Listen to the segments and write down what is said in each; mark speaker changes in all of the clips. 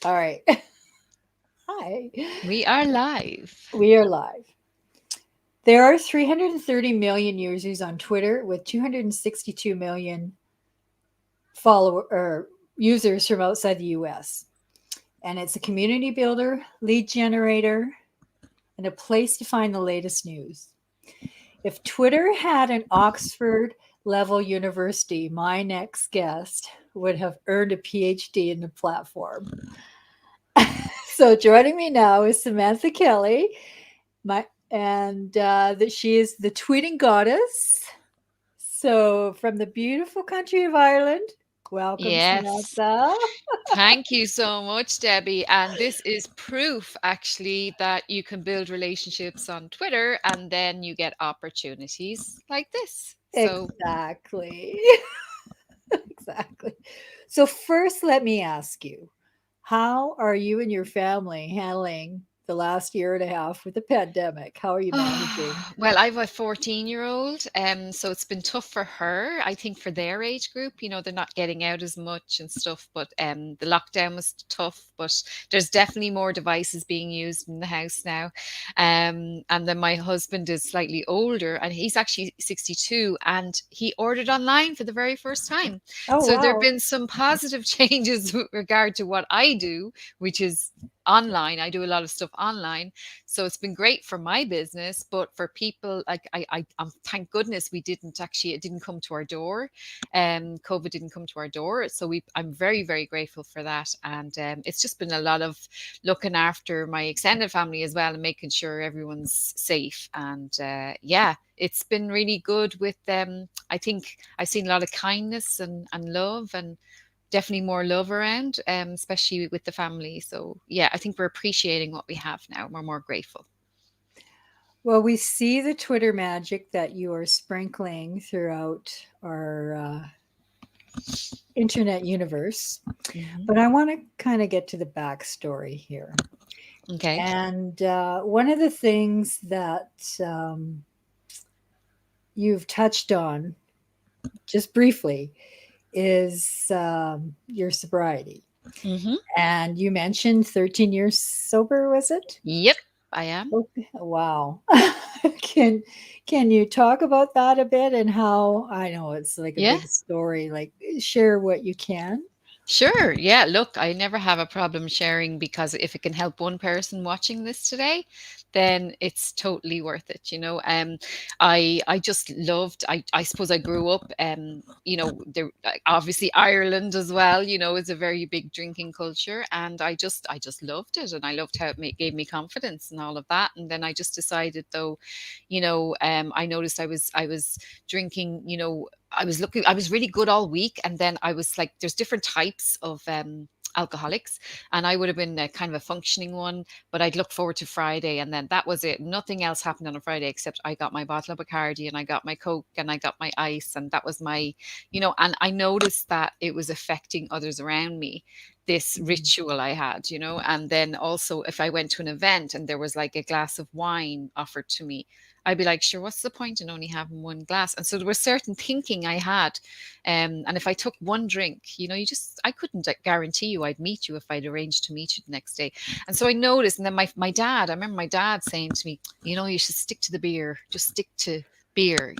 Speaker 1: All right. Hi.
Speaker 2: We are live.
Speaker 1: We are live. There are 330 million users on Twitter with 262 million follower or users from outside the US. And it's a community builder, lead generator, and a place to find the latest news. If Twitter had an Oxford level university, my next guest would have earned a PhD in the platform. So joining me now is Samantha Kelly, my that she is the tweeting goddess. So from the beautiful country of Ireland, welcome
Speaker 2: Yes.
Speaker 1: Samantha.
Speaker 2: Thank you so much, Debbie. And this is proof, actually, that you can build relationships on Twitter and then you get opportunities like this. So,
Speaker 1: Exactly. Exactly. So first, let me ask you, how are you and your family handling the last year and a half with the pandemic? How are you managing?
Speaker 2: well, I have a 14-year-old, so it's been tough for her. I think for their age group, they're not getting out as much and stuff, but the lockdown was tough, but there's definitely more devices being used in the house now. And then my husband is slightly older and he's actually 62 and he ordered online for the very first time.
Speaker 1: Oh
Speaker 2: So there have
Speaker 1: wow.
Speaker 2: been some positive changes with regard to what I do, which is online. I do a lot of stuff online, so it's been great for my business, but for people like thank goodness we didn't actually, it didn't come to our door. COVID didn't come to our door. So I'm very, very grateful for that. And it's just been a lot of looking after my extended family as well and making sure everyone's safe. And yeah, it's been really good with them. I think I've seen a lot of kindness and love and definitely more love around, especially with the family. So yeah, I think we're appreciating what we have now. We're more grateful.
Speaker 1: Well, we see the Twitter magic that you are sprinkling throughout our internet universe,
Speaker 2: Hmm.
Speaker 1: but I want to kind of get to the backstory here.
Speaker 2: Okay.
Speaker 1: And one of the things that you've touched on just briefly is your sobriety.
Speaker 2: Hmm.
Speaker 1: And you mentioned 13 years sober, was it?
Speaker 2: Yep, I am.
Speaker 1: Okay. Wow. can can you talk about that a bit and how I know it's like a
Speaker 2: Yeah.
Speaker 1: big story, like share what you can?
Speaker 2: Sure. Yeah. Look, I never have a problem sharing because if it can help one person watching this today, then it's totally worth it. I just loved. I suppose I grew up. There obviously Ireland as well. Is a very big drinking culture, and I just loved it, and I loved how gave me confidence and all of that. And then I just decided, though, I noticed I was drinking. I was really good all week. And then I was like, there's different types of alcoholics. And I would have been a kind of a functioning one, but I'd look forward to Friday. And then that was it. Nothing else happened on a Friday except I got my bottle of Bacardi and I got my Coke and I got my ice. And that was and I noticed that it was affecting others around me, this
Speaker 1: Mhm.
Speaker 2: ritual I had. And then also if I went to an event and there was like a glass of wine offered to me, I'd be like, sure, what's the point in only having one glass? And so there was certain thinking I had. And if I took one drink, I couldn't guarantee you I'd meet you if I'd arranged to meet you the next day. And so I noticed, and then my dad, I remember my dad saying to me, you should stick to the beer, just stick to beer.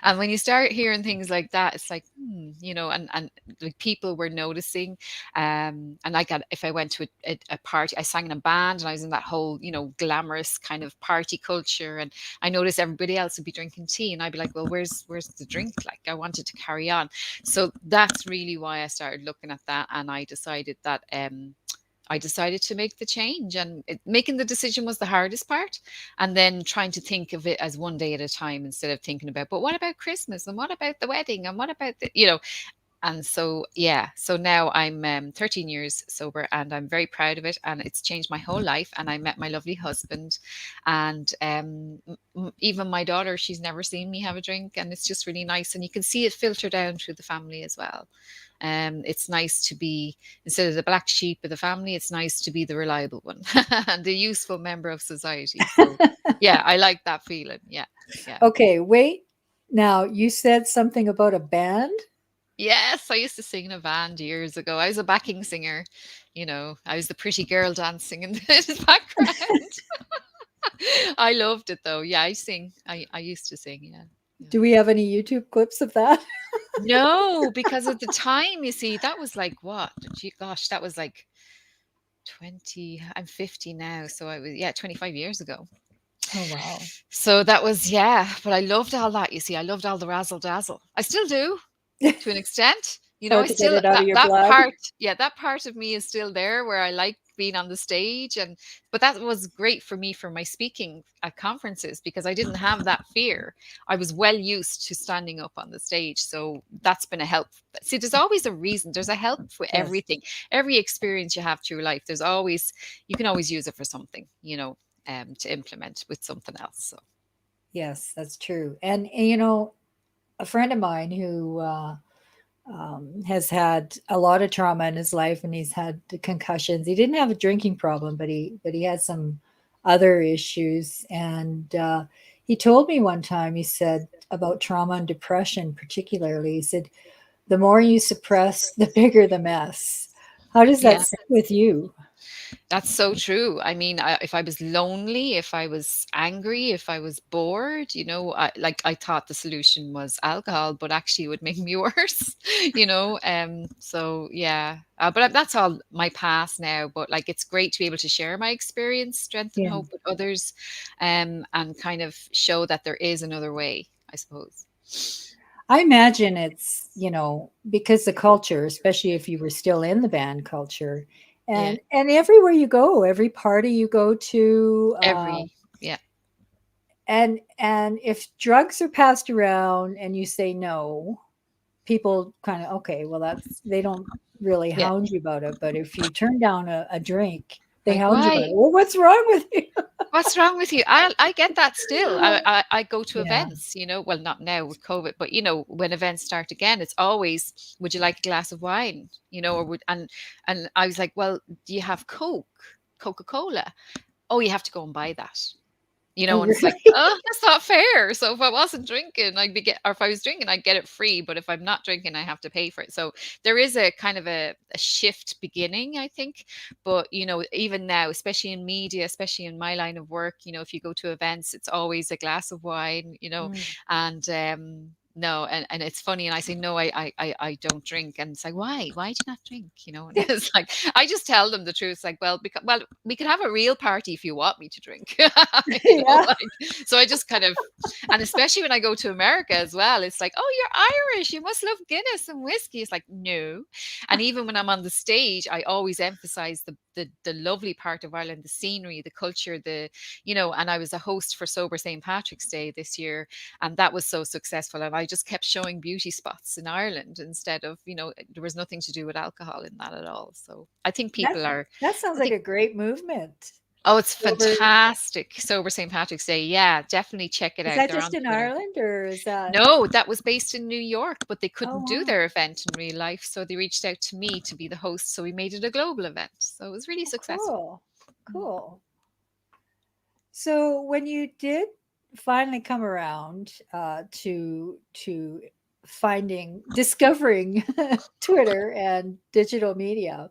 Speaker 2: And when you start hearing things like that, it's like, and like people were noticing. And if I went to a party, I sang in a band and I was in that whole, glamorous kind of party culture. And I noticed everybody else would be drinking tea, and I'd be like, "Well, where's the drink?" Like, I wanted to carry on, so that's really why I started looking at that, and I decided to make the change, and making the decision was the hardest part, and then trying to think of it as one day at a time instead of thinking about, but what about Christmas, and what about the wedding, and what about and so, yeah, so now I'm 13 years sober and I'm very proud of it. And it's changed my whole life. And I met my lovely husband. And even my daughter, she's never seen me have a drink. And it's just really nice. And you can see it filter down through the family as well. It's nice to be, instead of the black sheep of the family, it's nice to be the reliable one and the useful member of society. So, yeah, I like that feeling. Yeah. Yeah.
Speaker 1: Okay, wait. Now, you said something about a band?
Speaker 2: Yes, I used to sing in a band years ago. I was a backing singer. I was the pretty girl dancing in the background. I loved it though. Yeah, I sing. I used to sing. Yeah. Yeah.
Speaker 1: Do we have any YouTube clips of that?
Speaker 2: No, because at the time, you see, that was like what? Gosh, that was like 20. I'm 50 now, so I was, yeah, 25 years ago.
Speaker 1: Oh, wow.
Speaker 2: So that was, yeah, but I loved all that. You see, I loved all the razzle dazzle. I still do to an extent. I
Speaker 1: Hard to get
Speaker 2: still
Speaker 1: it out of your
Speaker 2: that
Speaker 1: blood.
Speaker 2: part, yeah, that part of me is still there where I like being on the stage, and but that was great for me for my speaking at conferences because I didn't have that fear. I was well used to standing up on the stage, so that's been a help. See, there's always a reason. There's a help for
Speaker 1: Yes.
Speaker 2: everything. Every experience you have through life, there's always you can always use it for something, to implement with something else. So
Speaker 1: Yes, that's true. And a friend of mine who has had a lot of trauma in his life, and he's had the concussions. He didn't have a drinking problem, but he had some other issues. And he told me one time, he said about trauma and depression, particularly, he said, the more you suppress, the bigger the mess. How does that
Speaker 2: yeah.
Speaker 1: sit with you?
Speaker 2: That's so true. I mean, if I was lonely, if I was angry, if I was bored, I thought the solution was alcohol, but actually it would make me worse, So yeah, but that's all my past now. But like, it's great to be able to share my experience, strength and
Speaker 1: Yeah.
Speaker 2: hope with others, and kind of show that there is another way, I suppose.
Speaker 1: I imagine it's, because the culture, especially if you were still in the band culture,
Speaker 2: Yeah,
Speaker 1: and everywhere you go, every party you go to,
Speaker 2: yeah,
Speaker 1: and if drugs are passed around and you say no, people kind of, okay, well, that's, they don't really
Speaker 2: yeah.
Speaker 1: hound you about it. But if you turn down a drink, they
Speaker 2: Like,
Speaker 1: hound you about
Speaker 2: why?
Speaker 1: it. Well, what's wrong with you?
Speaker 2: What's wrong with you? I get that still. I go to
Speaker 1: Yeah.
Speaker 2: events, well, not now with COVID, but when events start again, it's always, would you like a glass of wine? Or and I was like, well, do you have Coca-Cola? Oh, you have to go and buy that.
Speaker 1: Oh,
Speaker 2: And it's like,
Speaker 1: really?
Speaker 2: oh, that's not fair. So if I wasn't drinking, or if I was drinking, I'd get it free. But if I'm not drinking, I have to pay for it. So there is a kind of a shift beginning, I think. But, even now, especially in media, especially in my line of work, if you go to events, it's always a glass of wine,
Speaker 1: Mm.
Speaker 2: and, no, and it's funny, and I say no, I don't drink, and it's like, why do you not drink? And it's like I just tell them the truth. It's like, well, we could have a real party if you want me to drink.
Speaker 1: Yeah.
Speaker 2: Like, so I just kind of, and especially when I go to America as well, it's like, oh, you're Irish, you must love Guinness and whiskey. It's like, no. And even when I'm on the stage, I always emphasize the lovely part of Ireland, the scenery, the culture, and I was a host for Sober St. Patrick's Day this year, and that was so successful. And I just kept showing beauty spots in Ireland instead of, there was nothing to do with alcohol in that at all. So I think
Speaker 1: That
Speaker 2: people are,
Speaker 1: that sounds
Speaker 2: I
Speaker 1: like
Speaker 2: think,
Speaker 1: a great movement.
Speaker 2: oh, it's
Speaker 1: Over
Speaker 2: fantastic. Sober St. Patrick's Day. Yeah, definitely check it
Speaker 1: Is
Speaker 2: out.
Speaker 1: that
Speaker 2: They're
Speaker 1: just
Speaker 2: on
Speaker 1: in
Speaker 2: Twitter.
Speaker 1: Ireland, or is that?
Speaker 2: No, that was based in New York, but they
Speaker 1: Oh,
Speaker 2: couldn't do
Speaker 1: wow.
Speaker 2: their event in real life. So they reached out to me to be the host. So we made it a global event. So it was really
Speaker 1: Oh,
Speaker 2: successful.
Speaker 1: cool. Cool. So when you did finally come around to discovering Twitter and digital media,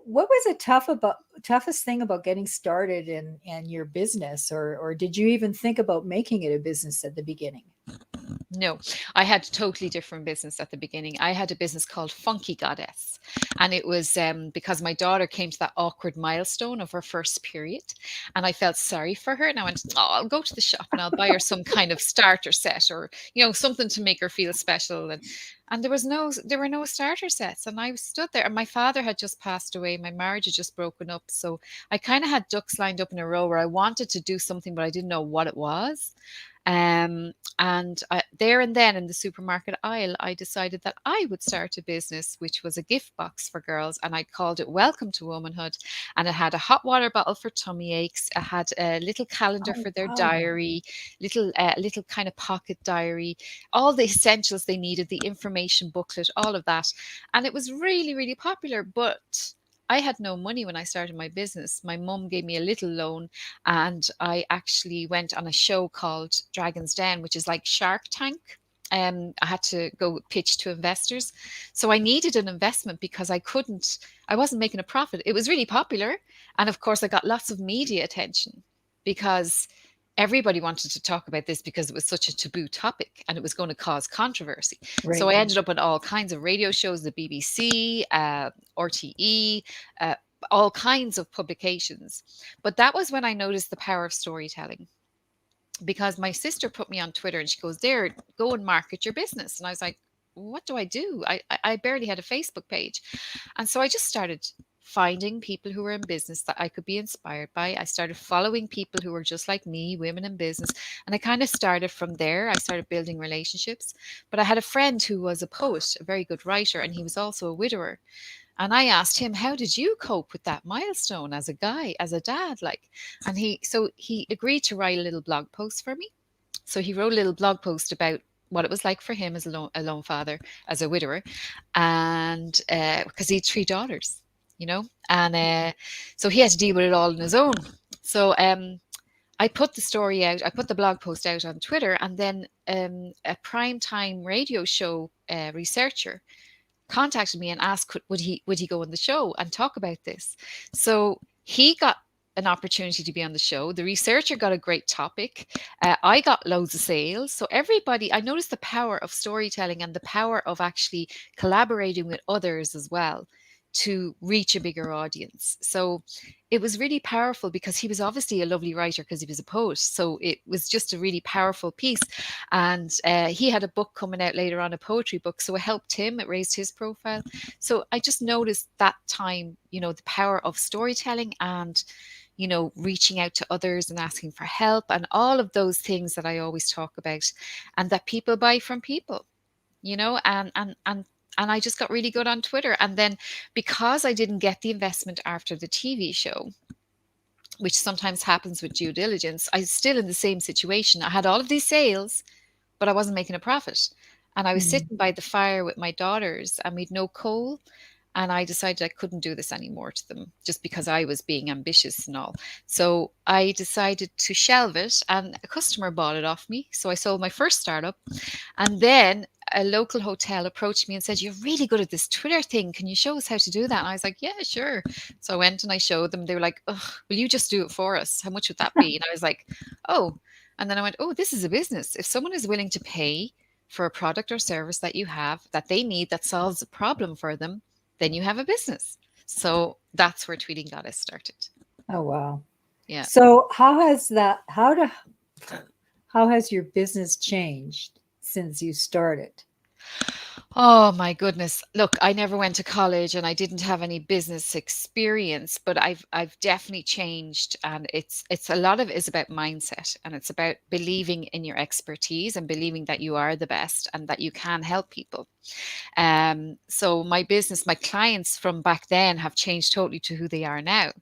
Speaker 1: what was the toughest thing about getting started in your business, or did you even think about making it a business at the beginning?
Speaker 2: No, I had a totally different business at the beginning. I had a business called Funky Goddess. And it was because my daughter came to that awkward milestone of her first period. And I felt sorry for her. And I went, oh, I'll go to the shop and I'll buy her some kind of starter set or, something to make her feel special. And there were no starter sets. And I stood there, and my father had just passed away. My marriage had just broken up. So I kind of had ducks lined up in a row where I wanted to do something, but I didn't know what it was. There and then in the supermarket aisle, I decided that I would start a business, which was a gift box for girls. And I called it Welcome to Womanhood. And it had a hot water bottle for tummy aches. It had a little calendar
Speaker 1: Oh,
Speaker 2: for their
Speaker 1: wow.
Speaker 2: diary, little kind of pocket diary, all the essentials they needed, the information booklet, all of that. And it was really, really popular. But I had no money when I started my business. My mum gave me a little loan, and I actually went on a show called Dragon's Den, which is like Shark Tank. I had to go pitch to investors. So I needed an investment because I wasn't making a profit. It was really popular. And of course, I got lots of media attention because everybody wanted to talk about this because it was such a taboo topic and it was going to cause controversy. So
Speaker 1: Right.
Speaker 2: I ended up on all kinds of radio shows, the BBC, RTE, uh, all kinds of publications. But that was when I noticed the power of storytelling, because my sister put me on Twitter and she goes, "There, go and market your business." And I was like, "What do I do? I barely had a Facebook page." And so I just started finding people who were in business that I could be inspired by. I started following people who were just like me, women in business. And I kind of started from there. I started building relationships. But I had a friend who was a poet, a very good writer, and he was also a widower. And I asked him, "How did you cope with that milestone as a guy, as a dad?" Like, and he agreed to write a little blog post for me. So he wrote a little blog post about what it was like for him as a lone father, as a widower, and because he had three daughters, and so he had to deal with it all on his own. So I put the story out, I put the blog post out on Twitter, and then a prime time radio show researcher contacted me and asked would he go on the show and talk about this. So he got an opportunity to be on the show. The researcher got a great topic. I got loads of sales. So everybody, I noticed the power of storytelling and the power of actually collaborating with others as well to reach a bigger audience. So it was really powerful because he was obviously a lovely writer because he was a poet. So it was just a really powerful piece. And he had a book coming out later on, a poetry book. So it helped him, it raised his profile. So I just noticed that time, the power of storytelling and, reaching out to others and asking for help and all of those things that I always talk about, and that people buy from people, and I just got really good on Twitter. And then because I didn't get the investment after the TV show, which sometimes happens with due diligence, I was still in the same situation. I had all of these sales, but I wasn't making a profit. And I was
Speaker 1: Mm.
Speaker 2: sitting by the fire with my daughters and we'd no coal. And I decided I couldn't do this anymore to them just because I was being ambitious and all. So I decided to shelve it, and a customer bought it off me. So I sold my first startup. And then a local hotel approached me and said, "You're really good at this Twitter thing. Can you show us how to do that?" And I was like, "Yeah, sure." So I went and I showed them. They were like, "Ugh, will you just do it for us? How much would that be?" And I was like, "Oh." And then I went, "Oh, this is a business. If someone is willing to pay for a product or service that you have, that they need, that solves a problem for them, then you have a business." So that's where Tweeting Goddess started.
Speaker 1: Oh wow.
Speaker 2: Yeah.
Speaker 1: So how has your business changed since you started?
Speaker 2: Oh my goodness. Look, I never went to college and I didn't have any business experience, but I've definitely changed, and it's a lot of it is about mindset, and it's about believing in your expertise and believing that you are the best and that you can help people. So my business, my clients from back then have changed totally to who they are now.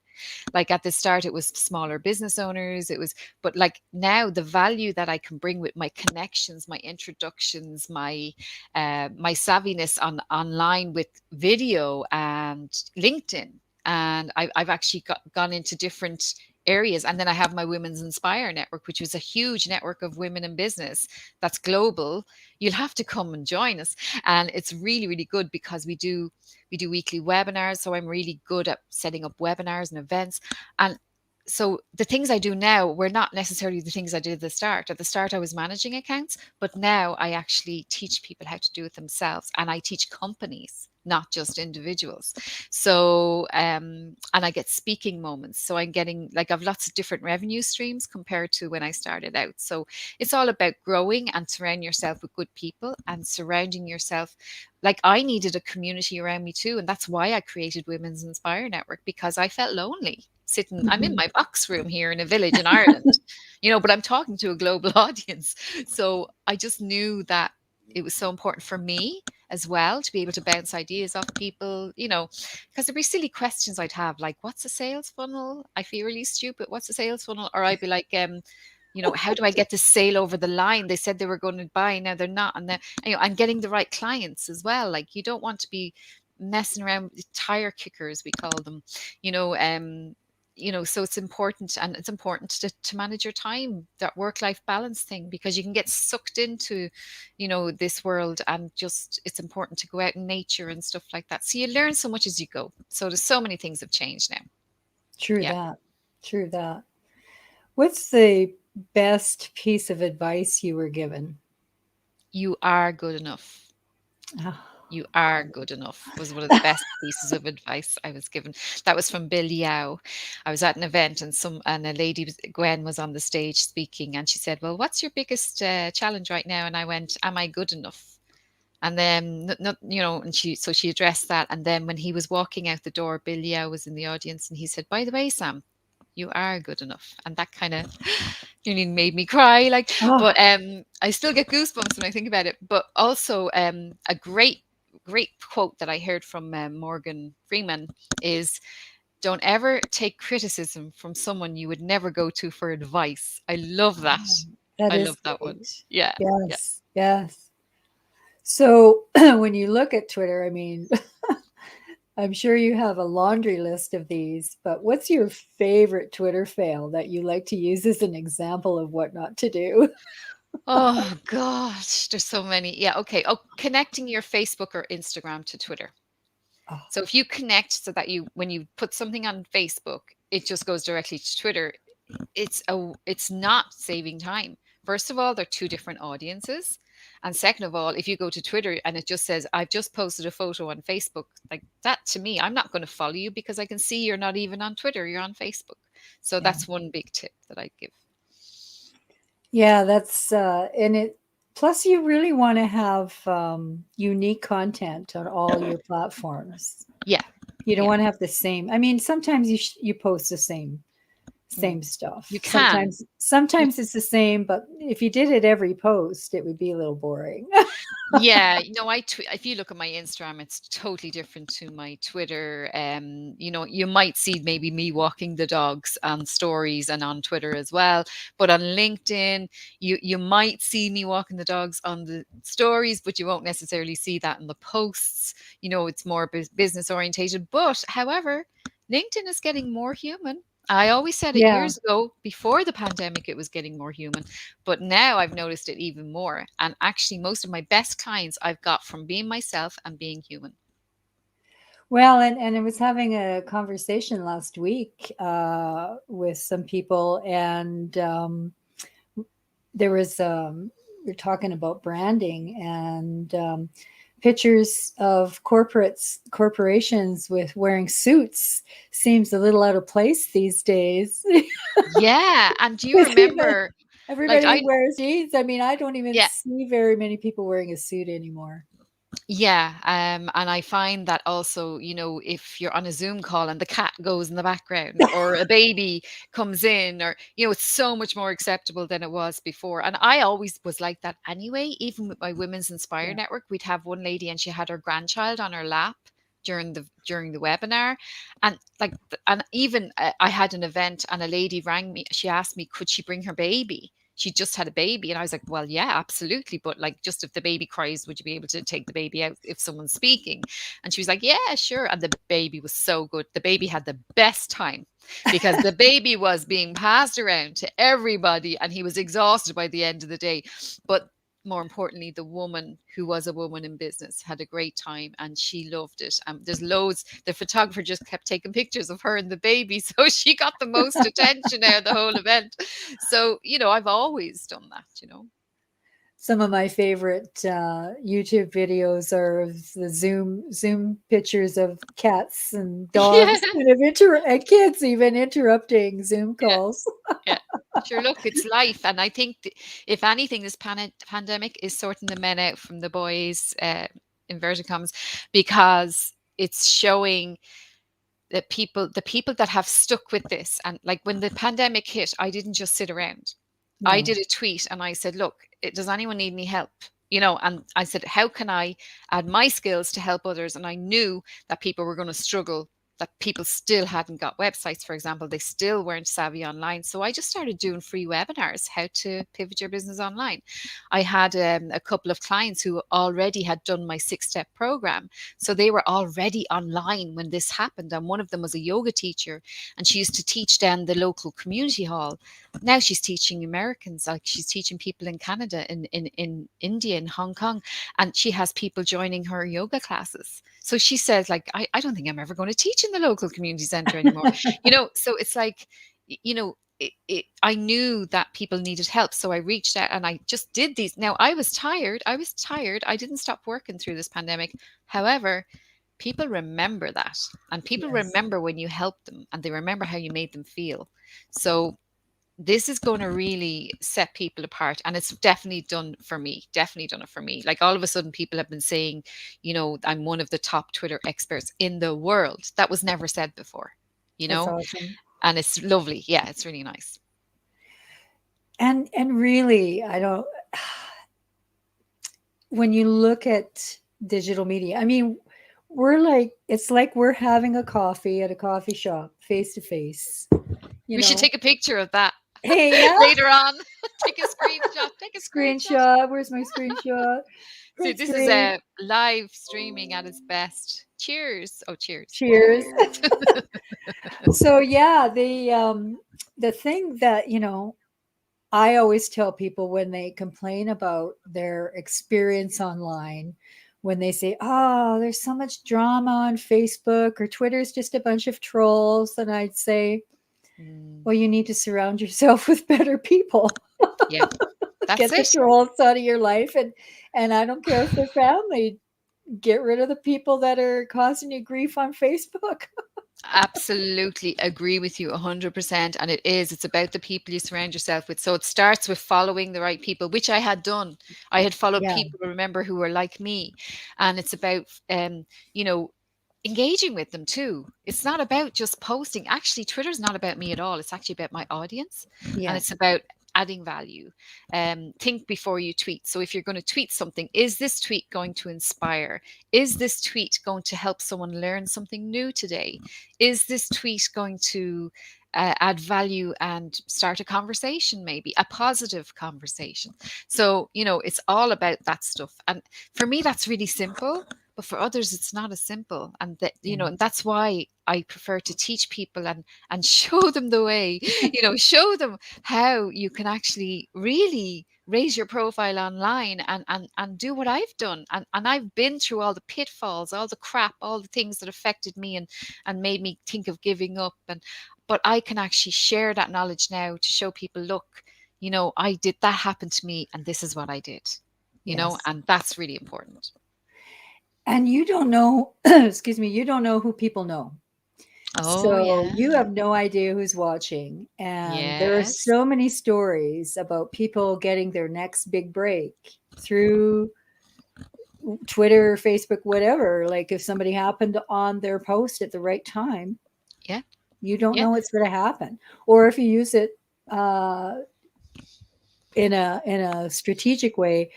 Speaker 2: Like at the start it was smaller business owners, but like now the value that I can bring with my connections, my introductions, my savviness online with video and LinkedIn, and I've actually gone into different areas. And then I have my Women's Inspire network, which is a huge network of women in business that's global. You'll have to come and join us. And it's really, really good because we do weekly webinars. So I'm really good at setting up webinars and events. And so the things I do now were not necessarily the things I did at the start. At the start, I was managing accounts, but now I actually teach people how to do it themselves. And I teach companies, not just individuals. So, and I get speaking moments. So I'm getting, like, I've lots of different revenue streams compared to when I started out. So it's all about growing and surrounding yourself with good people and surrounding yourself. Like, I needed a community around me too. And that's why I created Women's Inspire Network, because I felt lonely sitting. I'm in
Speaker 1: Mhm.
Speaker 2: my box room here in a village in Ireland, but I'm talking to a global audience. So I just knew that it was so important for me as well to be able to bounce ideas off people, because there'd be silly questions I'd have, like, "What's a sales funnel?" I feel really stupid. "What's a sales funnel?" Or I'd be like, "How do I get this sale over the line? They said they were going to buy, now they're not." And then, and getting the right clients as well. Like, you don't want to be messing around with tire kickers, we call them, you know, um, so it's important to manage your time, that work-life balance thing, because you can get sucked into, this world, and just it's important to go out in nature and stuff like that. So you learn so much as you go. So there's so many things have changed now.
Speaker 1: True
Speaker 2: Yeah.
Speaker 1: that. True that. What's the best piece of advice you were given?
Speaker 2: You are good enough.
Speaker 1: Oh,
Speaker 2: You are good enough was one of the best pieces of advice I was given. That was from Bill Yao. I was at an event, and a lady, Gwen, was on the stage speaking, and she said, "Well, what's your biggest challenge right now?" And I went, "Am I good enough?" And then, and she addressed that. And then when he was walking out the door, Bill Yao was in the audience, and he said, "By the way, Sam, you are good enough." And that kind of nearly made me cry. Like,
Speaker 1: oh,
Speaker 2: but I still get goosebumps when I think about it. But also, a great quote that I heard from Morgan Freeman is, "Don't ever take criticism from someone you would never go to for advice." I love that.
Speaker 1: that
Speaker 2: I
Speaker 1: is
Speaker 2: love that one.
Speaker 1: great.
Speaker 2: Yeah. Yeah.
Speaker 1: Yes, yes. So when you look at Twitter, I mean, I'm sure you have a laundry list of these, but what's your favorite Twitter fail that you like to use as an example of what not to do?
Speaker 2: Oh gosh, there's so many. Yeah, okay. Oh, connecting your Facebook or Instagram to Twitter.
Speaker 1: Oh,
Speaker 2: So if you connect so that when you put something on Facebook, it just goes directly to Twitter, it's not saving time. First of all, they're two different audiences. And second of all, if you go to Twitter and it just says, "I've just posted a photo on Facebook," like that, to me, I'm not going to follow you because I can see you're not even on Twitter, you're on Facebook. So
Speaker 1: yeah.
Speaker 2: that's one big tip that I give.
Speaker 1: Yeah, that's and it plus you really want to have unique content on all your platforms.
Speaker 2: Yeah.
Speaker 1: You don't
Speaker 2: Yeah.
Speaker 1: want to have the same. I mean, sometimes you post the
Speaker 2: Mm.
Speaker 1: same stuff.
Speaker 2: You can.
Speaker 1: Sometimes it's the same, but if you did it every post, it would be a little boring.
Speaker 2: Yeah, if you look at my Instagram, it's totally different to my Twitter. You might see maybe me walking the dogs on stories and on Twitter as well. But on LinkedIn, you might see me walking the dogs on the stories, but you won't necessarily see that in the posts. It's more business orientated. But however, LinkedIn is getting more human. I always said it
Speaker 1: Yeah.
Speaker 2: years ago, before the pandemic, it was getting more human. But now I've noticed it even more. And actually, most of my best clients I've got from being myself and being human.
Speaker 1: Well, and I was having a conversation last week with some people, and there was we're talking about branding and pictures of corporations with wearing suits seems a little out of place these days.
Speaker 2: Yeah. And do you
Speaker 1: With even
Speaker 2: remember, like,
Speaker 1: everybody wears jeans. I mean, I don't even
Speaker 2: yeah,
Speaker 1: see very many people wearing a suit anymore.
Speaker 2: yeah, and I find that also, if you're on a Zoom call and the cat goes in the background or a baby comes in, or, it's so much more acceptable than it was before. And I always was like that anyway. Even with my Women's Inspire
Speaker 1: Yeah.
Speaker 2: network, we'd have one lady and she had her grandchild on her lap during the webinar. And and even I had an event and a lady rang me. She asked me, could she bring her baby? She just had a baby, and I was like, well, yeah, absolutely, but like, just if the baby cries, would you be able to take the baby out if someone's speaking? And she was like, yeah, sure. And the baby was so good. The baby had the best time because the baby was being passed around to everybody, and he was exhausted by the end of the day. But more importantly, the woman, who was a woman in business, had a great time and she loved it. There's loads. The photographer just kept taking pictures of her and the baby, so she got the most attention out of the whole event. So, I've always done that.
Speaker 1: Some of my favorite YouTube videos are of the Zoom pictures of cats and
Speaker 2: Yeah,
Speaker 1: dogs and kids even interrupting Zoom
Speaker 2: yeah,
Speaker 1: calls.
Speaker 2: yeah. Sure, look, it's life. And I think if anything, this pandemic is sorting the men out from the boys, inverted commas, because it's showing that the people that have stuck with this. And like, when the pandemic hit, I didn't just sit around. I
Speaker 1: No,
Speaker 2: did a tweet and I said, look, does anyone need any help? And I said, how can I add my skills to help others? And I knew that people were going to struggle, that people still hadn't got websites, for example. They still weren't savvy online. So I just started doing free webinars, how to pivot your business online. I had a couple of clients who already had done my 6 step program. So they were already online when this happened. And one of them was a yoga teacher, and she used to teach down the local community hall. Now she's teaching Americans, like she's teaching people in Canada, in India, in Hong Kong, and she has people joining her yoga classes. So she says, like, I don't think I'm ever going to teach in the local community center anymore. So it's like, I knew that people needed help. So I reached out and I just did these. Now I was tired. I didn't stop working through this pandemic. However, people remember that, and people
Speaker 1: Yes.
Speaker 2: remember when you helped them, and they remember how you made them feel. So this is going to really set people apart, and it's definitely done for me, definitely done it for me. Like, all of a sudden people have been saying, I'm one of the top Twitter experts in the world. That was never said before, you
Speaker 1: That's
Speaker 2: know
Speaker 1: awesome.
Speaker 2: and it's lovely. Yeah, it's really nice.
Speaker 1: And really, I don't when you look at digital media, I mean, it's like we're having a coffee at a coffee shop face to face, you
Speaker 2: We should
Speaker 1: know.
Speaker 2: take a picture of that
Speaker 1: Hey, yeah,
Speaker 2: later on. Take a screenshot.
Speaker 1: screenshot. Where's my screenshot?
Speaker 2: See,
Speaker 1: Print
Speaker 2: this is
Speaker 1: screen.
Speaker 2: a live streaming at its best. Cheers. Oh, cheers.
Speaker 1: Cheers. So yeah, the thing that, I always tell people when they complain about their experience online, when they say, "Oh, there's so much drama on Facebook or Twitter's just a bunch of trolls," and I'd say,
Speaker 2: Mm,
Speaker 1: "Well, you need to surround yourself with better people.
Speaker 2: yeah, that's
Speaker 1: Get the
Speaker 2: it.
Speaker 1: trolls out of your life, and I don't care if they're family. Get rid of the people that are causing you grief on Facebook."
Speaker 2: Absolutely agree with you 100%. And it's about the people you surround yourself with. So it starts with following the right people, which I had done. I had followed
Speaker 1: Yeah,
Speaker 2: people, remember, who were like me. And it's about, you know, engaging with them too. It's not about just posting. Actually, Twitter's not about me at all. It's actually about my audience, and
Speaker 1: yeah,
Speaker 2: it's about adding value. Think before you tweet. So if you're going to tweet something, is this tweet going to inspire? Is this tweet going to help someone learn something new today? Is this tweet going to add value and start a conversation, maybe a positive conversation? So, it's all about that stuff. And for me, that's really simple. But for others, it's not as simple. And that,
Speaker 1: yeah.
Speaker 2: and that's why I prefer to teach people and show them the way, show them how you can actually really raise your profile online and do what I've done. And I've been through all the pitfalls, all the crap, all the things that affected me and made me think of giving up. But I can actually share that knowledge now to show people, look, I did that happen to me, and this is what I did,
Speaker 1: Yes.
Speaker 2: and that's really important.
Speaker 1: And you don't know, excuse me, you don't know who people know.
Speaker 2: Oh,
Speaker 1: So
Speaker 2: yeah.
Speaker 1: you have no idea who's watching. And there are
Speaker 2: Yes.
Speaker 1: so many stories about people getting their next big break through Twitter, Facebook, whatever. Like if somebody happened on their post at the right time,
Speaker 2: Yeah.
Speaker 1: you don't
Speaker 2: Yeah.
Speaker 1: know what's going to happen. Or if you use it uh, in a strategic way.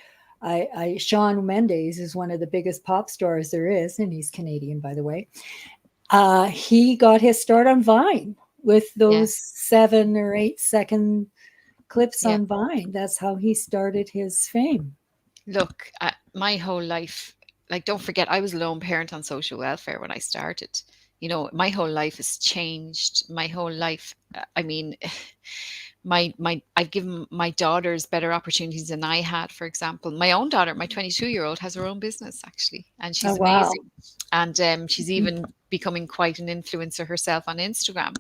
Speaker 1: Sean Mendes is one of the biggest pop stars there is, and he's Canadian, by the way. He got his start on Vine with
Speaker 2: Yeah.
Speaker 1: those 7 or 8 second clips
Speaker 2: Yeah.
Speaker 1: on Vine. That's how he started his fame.
Speaker 2: Look, my whole life, like, don't forget, I was a lone parent on social welfare when I started. My whole life has changed. My whole life, I mean, I've given my daughters better opportunities than I had. For example, my own daughter, my 22-year-old, has her own business actually, and
Speaker 1: Oh
Speaker 2: she's
Speaker 1: wow!
Speaker 2: amazing. And she's even becoming quite an influencer herself on Instagram.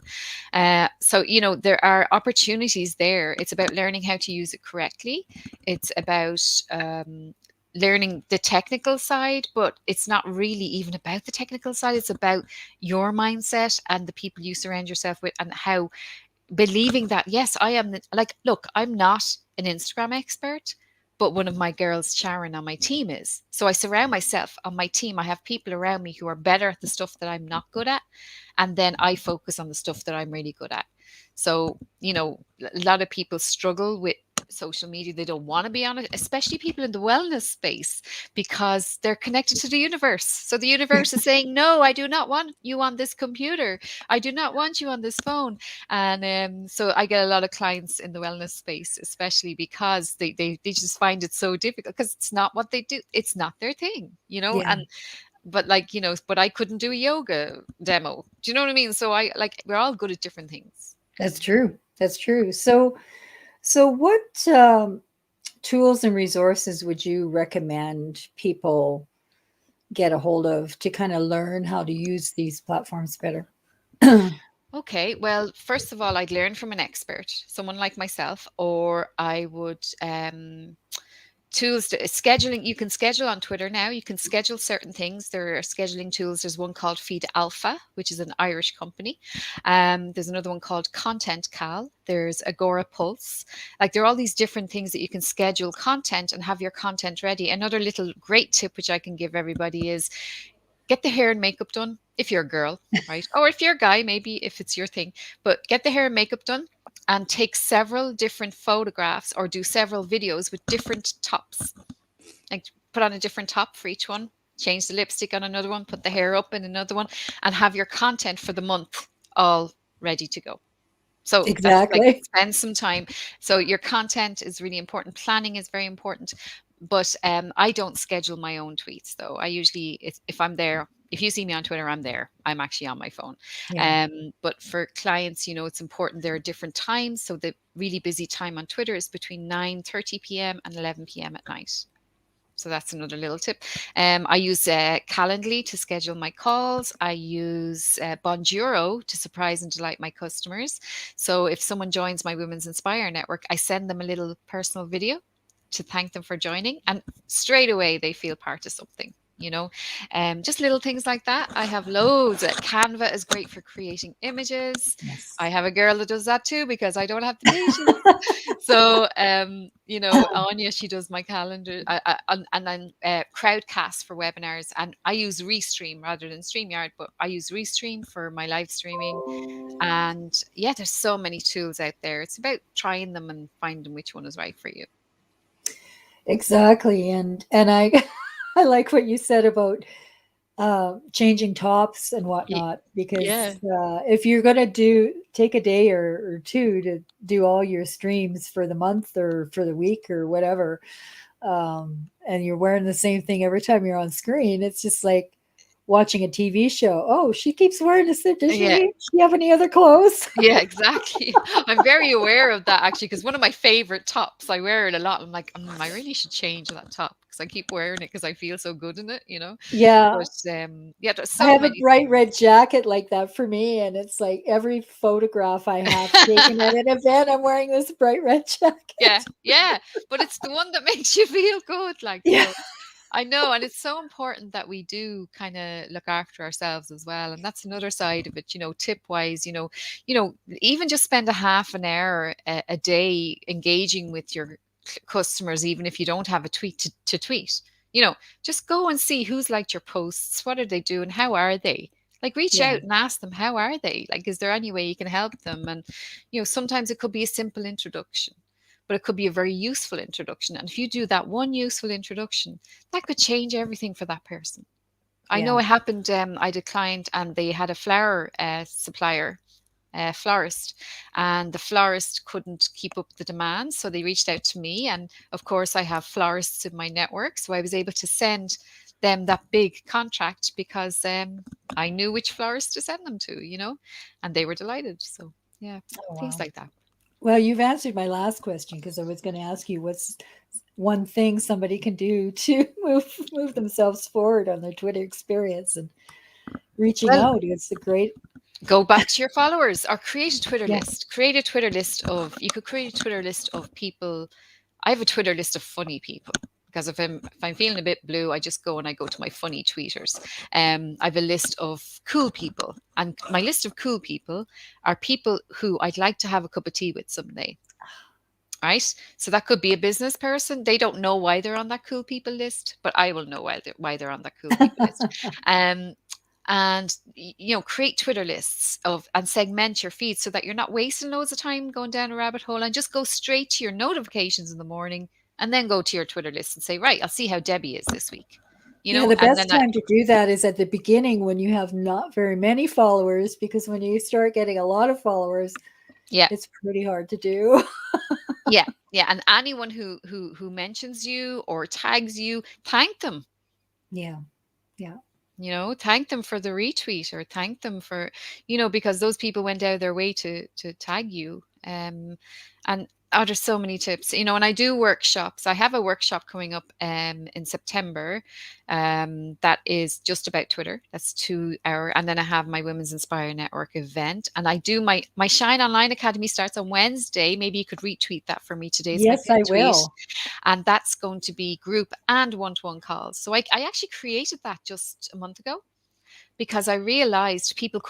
Speaker 2: So, there are opportunities there. It's about learning how to use it correctly. It's about learning the technical side, but it's not really even about the technical side. It's about your mindset and the people you surround yourself with, and how believing that, yes, I am like, look, I'm not an Instagram expert, but one of my girls, Sharon, on my team is. So I surround myself on my team. I have people around me who are better at the stuff that I'm not good at. And then I focus on the stuff that I'm really good at. So, a lot of people struggle with social media. They don't want to be on it, especially people in the wellness space, because they're connected to the universe. So the universe is saying, no, I do not want you on this computer. I do not want you on this phone. And so I get a lot of clients in the wellness space, especially because they just find it so difficult because it's not what they do. It's not their thing, you know?
Speaker 1: Yeah,
Speaker 2: And but like, you know, but I couldn't do a yoga demo. Do you know what I mean? So I like, we're all good at different things.
Speaker 1: that's true. That's true. So what tools and resources would you recommend people get a hold of to kind of learn how to use these platforms better?
Speaker 2: Okay, well, first of all, I'd learn from an expert, someone like myself, or I would tools to scheduling. You can schedule on Twitter now. You can schedule certain things. There are scheduling tools. There's one called Feed Alpha, which is an Irish company. There's another one called Content Cal. There's Agora Pulse. Like, there are all these different things that you can schedule content and have your content ready. Another little great tip which I can give everybody is get the hair and makeup done if you're a girl, right? Or if you're a guy, maybe if it's your thing, but get the hair and makeup done and take several different photographs or do several videos with different tops. Like, put on a different top for each one, change the lipstick on another one, put the hair up in another one, and have your content for the month all ready to go. So that's like,
Speaker 1: Exactly.
Speaker 2: spend some time. So your content is really important. Planning is very important. But I don't schedule my own tweets though. I usually, if I'm there, if you see me on Twitter, I'm there. I'm actually on my phone.
Speaker 1: Yeah,
Speaker 2: But for clients, you know, it's important. There are different times. So the really busy time on Twitter is between 9:30 p.m. and 11 p.m. at night. So that's another little tip. I use Calendly to schedule my calls. I use Bonjoro to surprise and delight my customers. So if someone joins my Women's Inspire network, I send them a little personal video to thank them for joining, and straight away they feel part of something. You know, just little things like that. I have loads. Canva is great for creating images.
Speaker 1: yes.
Speaker 2: I have a girl that does that too because I don't have the patience. So, you know, Anya, she does my calendar, and then Crowdcast for webinars, and I use Restream rather than StreamYard, but I use Restream for my live streaming. And yeah, there's so many tools out there. It's about trying them and finding which one is right for you.
Speaker 1: Exactly. And I I like what you said about changing tops and
Speaker 2: Ye-
Speaker 1: whatnot,
Speaker 2: Yeah,
Speaker 1: because if you're going to do take a day or two to do all your streams for the month or for the week or whatever, and you're wearing the same thing every time you're on screen, it's just like watching a TV show. Oh, she keeps wearing this. Does
Speaker 2: yeah.
Speaker 1: she have any other clothes?
Speaker 2: Yeah, exactly. I'm very aware of that actually, because one of my favorite tops, I wear it a lot. I'm like, I really should change that top because I keep wearing it because I feel so good in it, you know.
Speaker 1: Yeah,
Speaker 2: But yeah, there's
Speaker 1: I
Speaker 2: so
Speaker 1: have a
Speaker 2: many
Speaker 1: bright
Speaker 2: things.
Speaker 1: red jacket like that for me, and it's like every photograph I have taken at an event, I'm wearing this bright red
Speaker 2: Yeah,
Speaker 1: jacket.
Speaker 2: yeah. But it's the one that makes you feel good, like
Speaker 1: Yeah,
Speaker 2: so. I know, and it's so important that we do kind of look after ourselves as well, and that's another side of it. You know, tip wise, even just spend a half an hour a day engaging with your customers, even if you don't have a tweet to tweet. You know, just go and see who's liked your posts, what are they doing, how are they? Like, reach
Speaker 1: yeah,
Speaker 2: out and ask them, how are they? Like, is there any way you can help them? And sometimes it could be a simple introduction, but it could be a very useful introduction. And if you do that one useful introduction, that could change everything for that person. I know
Speaker 1: yeah.
Speaker 2: it happened. I had a client and they had a flower supplier, florist, and the florist couldn't keep up the demand. So they reached out to me. And of course, I have florists in my network. So I was able to send them that big contract because I knew which florist to send them to, and they were delighted. So, yeah,
Speaker 1: Oh,
Speaker 2: things
Speaker 1: wow.
Speaker 2: like that.
Speaker 1: Well, you've answered my last question because I was going to ask you what's one thing somebody can do to move themselves forward on their Twitter experience and reaching
Speaker 2: Well,
Speaker 1: out. It's a great,
Speaker 2: go back to your followers or create a Twitter
Speaker 1: yeah.
Speaker 2: list. Create a Twitter list of, you could create a Twitter list of people. I have a Twitter list of funny people because if I'm feeling a bit blue, I just go and I go to my funny tweeters. I have a list of cool people, and my list of cool people are people who I'd like to have a cup of tea with someday. Right? So that could be a business person. They don't know why they're on that cool people list, but I will know why they're on that cool people list. Um, and create Twitter lists of and segment your feed so that you're not wasting loads of time going down a rabbit hole, and just go straight to your notifications in the morning and then go to your Twitter list and say, right, I'll see how Debbie is this week.
Speaker 1: Yeah, the
Speaker 2: And
Speaker 1: best
Speaker 2: then I,
Speaker 1: time to do that is at the beginning when you have not very many followers, because when you start getting a lot of followers,
Speaker 2: yeah,
Speaker 1: it's pretty hard to do.
Speaker 2: yeah, yeah. And anyone who mentions you or tags you, thank them.
Speaker 1: Yeah. Yeah.
Speaker 2: Thank them for the retweet, or thank them for, because those people went out of their way to tag you. And there's so many tips, and I do workshops. I have a workshop coming up in September, that is just about Twitter. That's 2 hour. And then I have my Women's Inspire Network event. And I do my Shine Online Academy starts on Wednesday. Maybe you could retweet that for me. Today's my
Speaker 1: Yes,
Speaker 2: pin
Speaker 1: I
Speaker 2: tweet.
Speaker 1: will.
Speaker 2: And that's going to be group and one-to-one calls. So I actually created that just a month ago, because I realized people that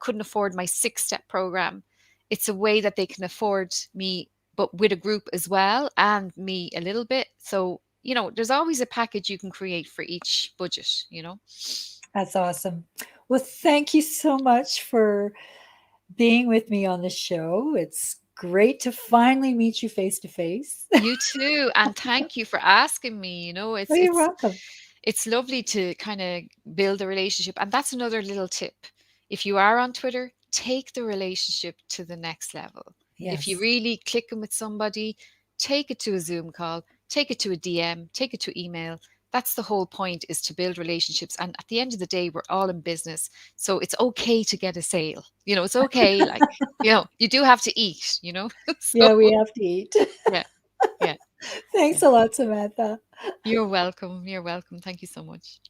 Speaker 2: couldn't afford my 6-step program. It's a way that they can afford me, but with a group as well, and me a little bit. So, there's always a package you can create for each budget.
Speaker 1: That's awesome. Well, thank you so much for being with me on the show. It's great to finally meet you face to face.
Speaker 2: You too. And thank you for asking me.
Speaker 1: Oh, you're welcome.
Speaker 2: It's lovely to kind of build a relationship. And that's another little tip. If you are on Twitter, take the relationship to the next level. If you
Speaker 1: Yes.
Speaker 2: really clicking with somebody, take it to a Zoom call, take it to a DM, take it to email. That's the whole point, is to build relationships. And at the end of the day, we're all in business. So it's okay to get a sale. It's okay. Like, you do have to eat. So
Speaker 1: Yeah, we have to eat.
Speaker 2: yeah, yeah,
Speaker 1: Thanks
Speaker 2: yeah.
Speaker 1: a lot, Samantha.
Speaker 2: You're welcome. You're welcome. Thank you so much.